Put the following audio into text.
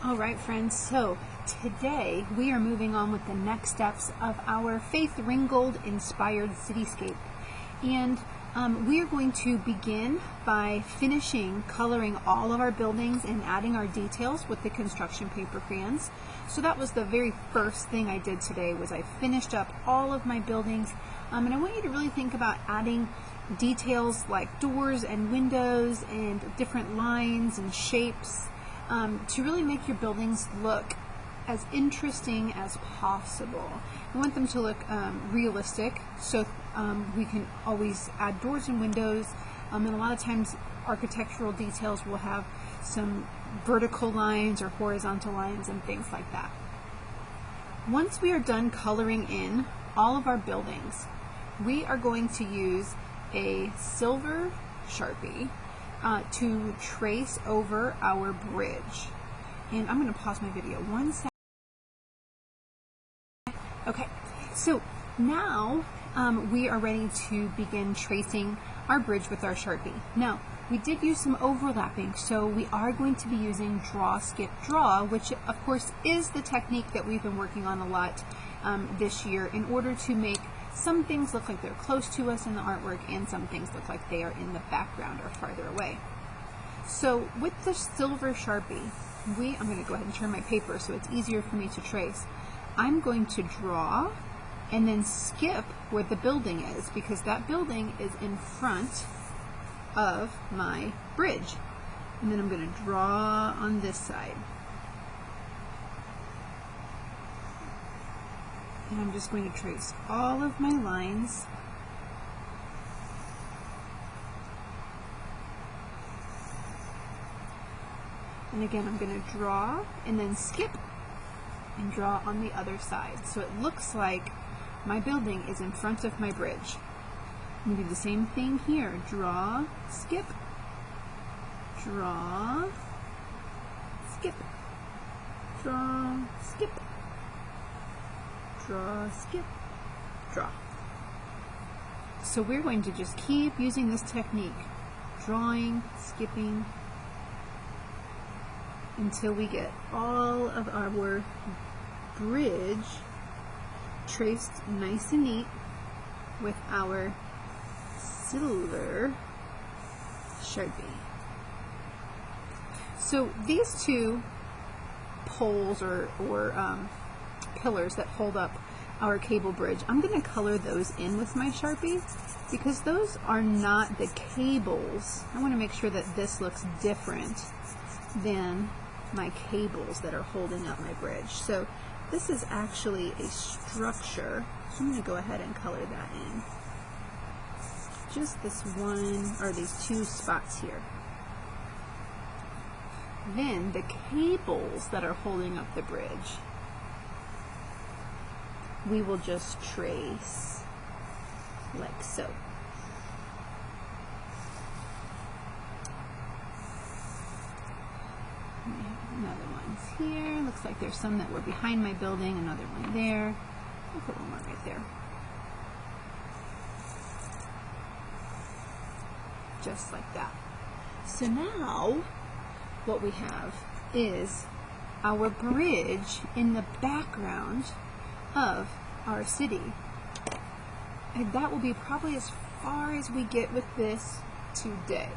All right, friends, so today we are moving on with the next steps of our Faith Ringgold inspired cityscape. And we are going to begin by finishing coloring all of our buildings and adding our details with the construction paper crayons. So that was the very first thing I did today, was I finished up all of my buildings. And I want you to really think about adding details like doors and windows and different lines and shapes to really make your buildings look as interesting as possible. We want them to look realistic, so we can always add doors and windows, and a lot of times architectural details will have some vertical lines or horizontal lines and things like that. Once we are done coloring in all of our buildings, we are going to use a silver Sharpie to trace over our bridge. And I'm going to pause my video 1 second. Okay, so now we are ready to begin tracing our bridge with our Sharpie. Now, we did use some overlapping, so we are going to be using draw, skip, draw, which of course is the technique that we've been working on a lot this year in order to make some things look like they're close to us in the artwork and some things look like they are in the background or farther away. So with the silver Sharpie, I'm going to go ahead and turn my paper so it's easier for me to trace. I'm going to draw and then skip where the building is, because that building is in front of my bridge. And then I'm going to draw on this side. And I'm just going to trace all of my lines. And again, I'm going to draw and then skip and draw on the other side. So it looks like my building is in front of my bridge. I'm going to do the same thing here. Draw, skip, draw, skip, draw, skip, draw, skip, draw. So we're going to just keep using this technique, drawing, skipping, until we get all of our bridge traced nice and neat with our silver Sharpie. So these two poles or pillars that hold up our cable bridge, I'm going to color those in with my Sharpie because those are not the cables. I want to make sure that this looks different than my cables that are holding up my bridge. So this is actually a structure, so I'm going to go ahead and color that in. Just this one, or these two spots here. Then the cables that are holding up the bridge, we will just trace like so. Another one's here. Looks like there's some that were behind my building, another one there. I'll put one more right there. Just like that. So now what we have is our bridge in the background of our city. And that will be probably as far as we get with this today.